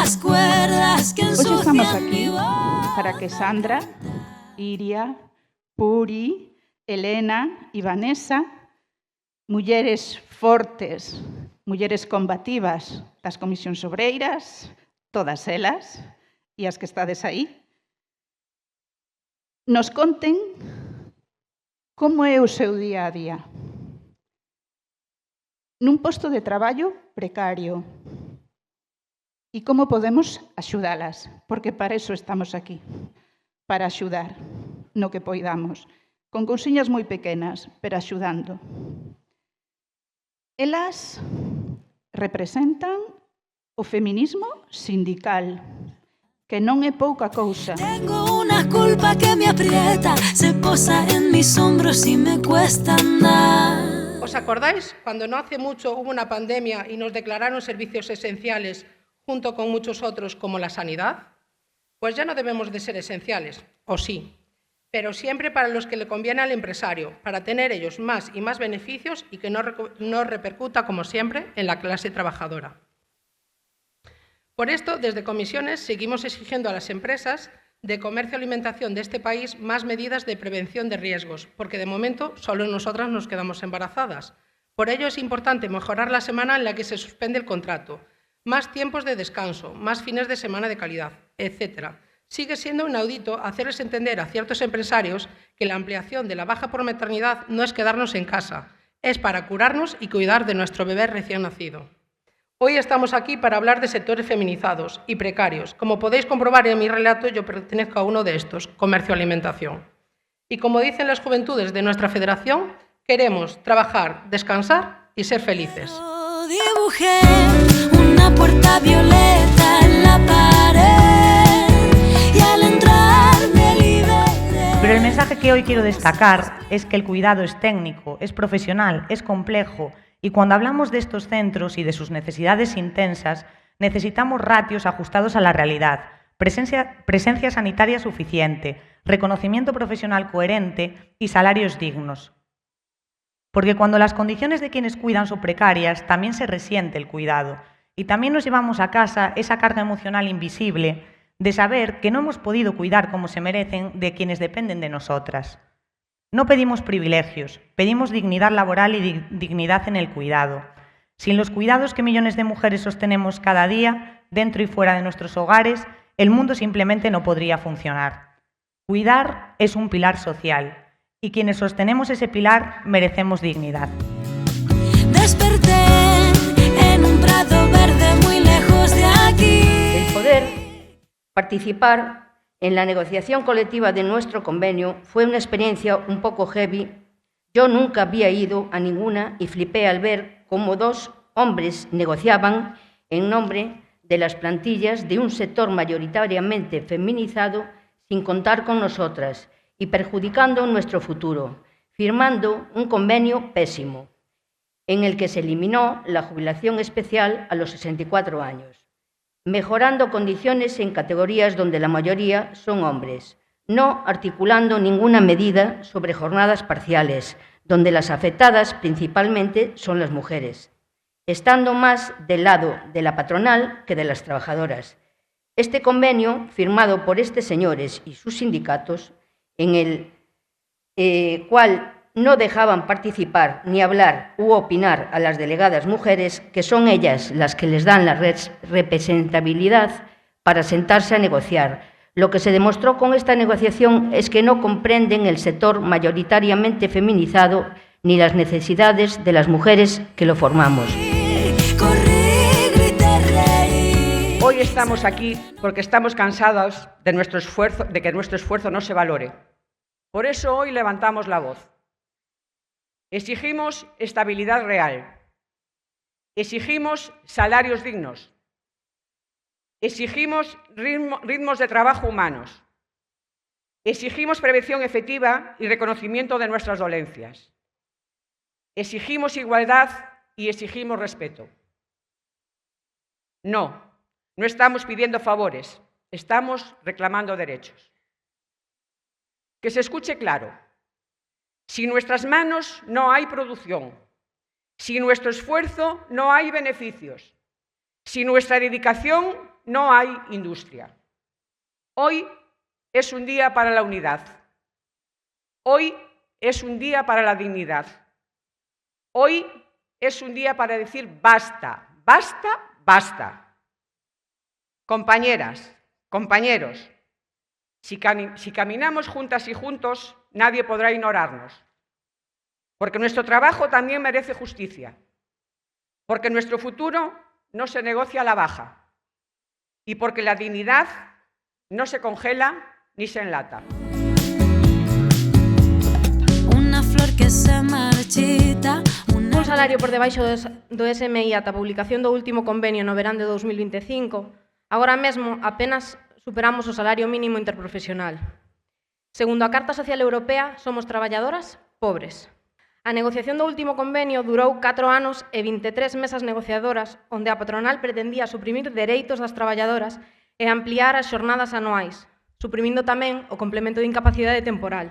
las cuerdas que Hoxe estamos ensucian aquí mi voz. para que Sandra, Iria, Puri, Elena e Vanessa, mulleres fortes, mulleres combativas das comisións obreiras, todas elas, e as que estades aí, nos conten como é o seu día a día. Nun posto de traballo precario. E como podemos axudalas, porque para eso estamos aquí, para axudar no que poidamos, con cousiñas moi pequenas, pero axudando. Elas representan o feminismo sindical, que non é pouca cousa. Tengo una culpa que me aprieta, se posa en mis hombros y me cuesta andar. ¿Os acordáis cuando no hace mucho hubo una pandemia y nos declararon servicios esenciales junto con muchos otros como la sanidad? Pues ya no debemos de ser esenciales, o sí, pero siempre para los que le conviene al empresario, para tener ellos más y más beneficios y que no repercuta, como siempre, en la clase trabajadora. Por esto, desde Comisiones seguimos exigiendo a las empresas de comercio y alimentación de este país más medidas de prevención de riesgos, porque de momento solo nosotras nos quedamos embarazadas. Por ello es importante mejorar la semana en la que se suspende el contrato, más tiempos de descanso, más fines de semana de calidad, etc. Sigue siendo inaudito hacerles entender a ciertos empresarios que la ampliación de la baja por maternidad no es quedarnos en casa, es para curarnos y cuidar de nuestro bebé recién nacido. Hoy estamos aquí para hablar de sectores feminizados y precarios. Como podéis comprobar en mi relato, yo pertenezco a uno de estos, comercio-alimentación. Y como dicen las juventudes de nuestra federación, queremos trabajar, descansar y ser felices. Dibujé una puerta violeta en la pared y al entrar me liberé. Pero el mensaje que hoy quiero destacar es que el cuidado es técnico, es profesional, es complejo y cuando hablamos de estos centros y de sus necesidades intensas, necesitamos ratios ajustados a la realidad, presencia sanitaria suficiente, reconocimiento profesional coherente y salarios dignos. Porque cuando las condiciones de quienes cuidan son precarias, también se resiente el cuidado y también nos llevamos a casa esa carga emocional invisible de saber que no hemos podido cuidar como se merecen de quienes dependen de nosotras. No pedimos privilegios, pedimos dignidad laboral y dignidad en el cuidado. Sin los cuidados que millones de mujeres sostenemos cada día, dentro y fuera de nuestros hogares, el mundo simplemente no podría funcionar. Cuidar es un pilar social. Y quienes sostenemos ese pilar merecemos dignidad. Desperté en un prado verde muy lejos de aquí. El poder participar en la negociación colectiva de nuestro convenio fue una experiencia un poco heavy. Yo nunca había ido a ninguna y flipé al ver cómo dos hombres negociaban en nombre de las plantillas de un sector mayoritariamente feminizado sin contar con nosotras y perjudicando nuestro futuro, firmando un convenio pésimo, en el que se eliminó la jubilación especial a los 64 años, mejorando condiciones en categorías donde la mayoría son hombres, no articulando ninguna medida sobre jornadas parciales, donde las afectadas principalmente son las mujeres, estando más del lado de la patronal que de las trabajadoras. Este convenio, firmado por estos señores y sus sindicatos, en el cual no dejaban participar ni hablar u opinar a las delegadas mujeres, que son ellas las que les dan la representabilidad para sentarse a negociar. Lo que se demostró con esta negociación es que no comprenden el sector mayoritariamente feminizado ni las necesidades de las mujeres que lo formamos. Hoy estamos aquí porque estamos cansados de que nuestro esfuerzo no se valore. Por eso hoy levantamos la voz. Exigimos estabilidad real. Exigimos salarios dignos. Exigimos ritmos de trabajo humanos. Exigimos prevención efectiva y reconocimiento de nuestras dolencias. Exigimos igualdad y exigimos respeto. No estamos pidiendo favores, estamos reclamando derechos. Que se escuche claro, sin nuestras manos no hay producción, sin nuestro esfuerzo no hay beneficios, sin nuestra dedicación no hay industria. Hoy es un día para la unidad. Hoy es un día para la dignidad. Hoy es un día para decir basta, basta, basta. Compañeras, compañeros, si caminamos juntas y juntos, nadie podrá ignorarnos. Porque nuestro trabajo también merece justicia. Porque nuestro futuro no se negocia a la baja. Y porque la dignidad no se congela ni se enlata. Una flor que se marchita. Un salario por debaixo do SMI ata a publicación do último convenio no verán de 2025, agora mesmo apenas superamos o salario mínimo interprofesional. Segundo a Carta Social Europea, somos traballadoras pobres. A negociación do último convenio durou 4 anos e 23 mesas negociadoras onde a patronal pretendía suprimir dereitos das traballadoras e ampliar as xornadas anuais, suprimindo tamén o complemento de incapacidade temporal.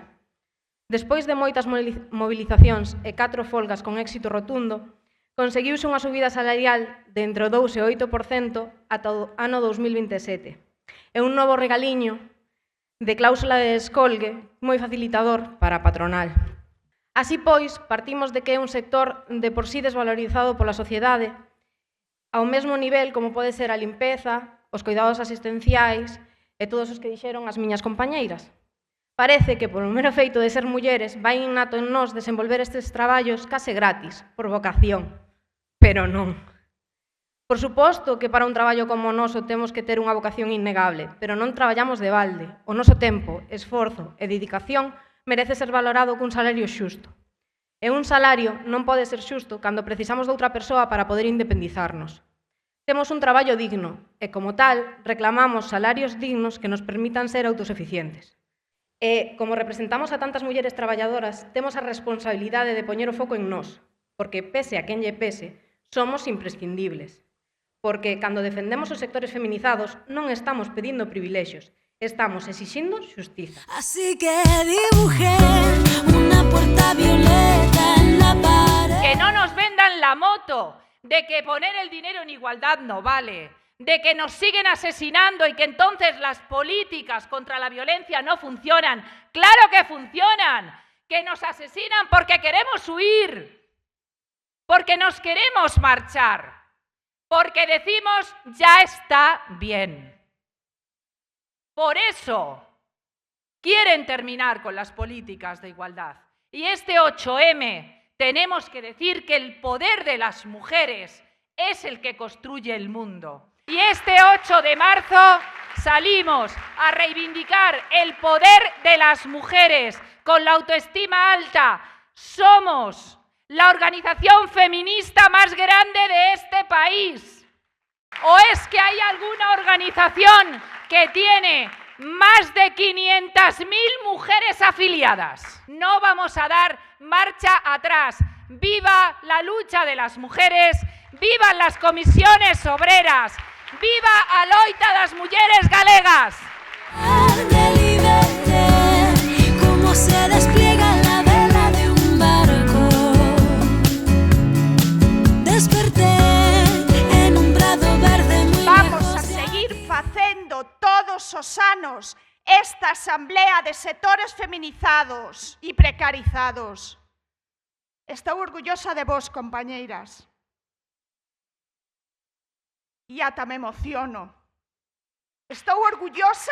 Despois de moitas movilizacións e 4 folgas con éxito rotundo, conseguiuse unha subida salarial de entre o 2 e o 8% ata o ano 2027 e un novo regaliño de cláusula de descolgue moi facilitador para a patronal. Así pois, partimos de que é un sector de por sí desvalorizado pola sociedade, ao mesmo nivel como pode ser a limpeza, os cuidados asistenciais e todos os que dixeron as miñas compañeiras. Parece que, polo mero feito de ser mulleres, vai innato en nós desenvolver estes traballos case gratis, por vocación. Pero non. Por suposto que para un traballo como o noso temos que ter unha vocación innegable, pero non traballamos de balde. O noso tempo, esforzo e dedicación merece ser valorado cun salario xusto. E un salario non pode ser xusto cando precisamos de outra persoa para poder independizarnos. Temos un traballo digno e, como tal, reclamamos salarios dignos que nos permitan ser autosuficientes. E, como representamos a tantas mulleres traballadoras, temos a responsabilidade de poñer o foco en nós, porque, pese a quen lle pese, somos imprescindibles. Porque, cando defendemos os sectores feminizados, non estamos pedindo privilexios, estamos exixindo xustiza. Así que dibujé una puerta violeta en la pared. Que no nos vendan la moto de que poner el dinero en igualdad no vale, de que nos siguen asesinando y que entonces las políticas contra la violencia no funcionan. ¡Claro que funcionan! Que nos asesinan porque queremos huir, porque nos queremos marchar, porque decimos ya está bien. Por eso quieren terminar con las políticas de igualdad. Y este 8M tenemos que decir que el poder de las mujeres es el que construye el mundo. Y este 8 de marzo salimos a reivindicar el poder de las mujeres con la autoestima alta. Somos la organización feminista más grande de este país. ¿O es que hay alguna organización que tiene más de 500.000 mujeres afiliadas? No vamos a dar marcha atrás. ¡Viva la lucha de las mujeres! ¡Vivan las comisiones obreras! ¡Viva a loita das mulleres galegas! De liberté, como se despliega la vela de un barco. Desperté en un prado verde muy Vamos lejos a de seguir aquí. facendo todos os anos esta asamblea de sectores feminizados e precarizados. Estou orgullosa de vos, compañeiras. E ata me emociono. Estou orgullosa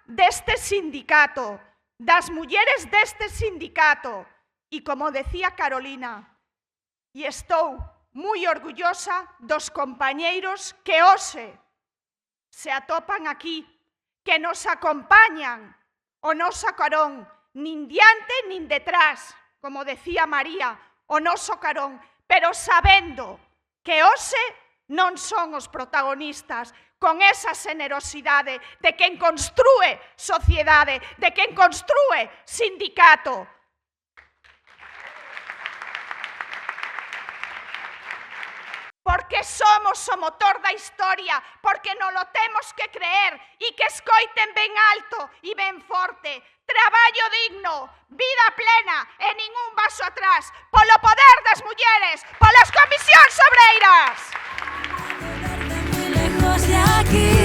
deste sindicato, das mulleres deste sindicato. E como decía Carolina, e estou moi orgullosa dos compañeiros que hoxe se atopan aquí, que nos acompañan o noso carón, nin diante nin detrás, como decía María, o noso carón, pero sabendo que hoxe non son os protagonistas, con esa xenerosidade de quen construe sociedade, de quen construe sindicato. porque somos o motor da historia, porque non lo temos que creer e que escoiten ben alto e ben forte. Traballo digno, vida plena e ningún paso atrás, polo poder das mulleres, polas comisións obreiras. Muy lejos de aquí.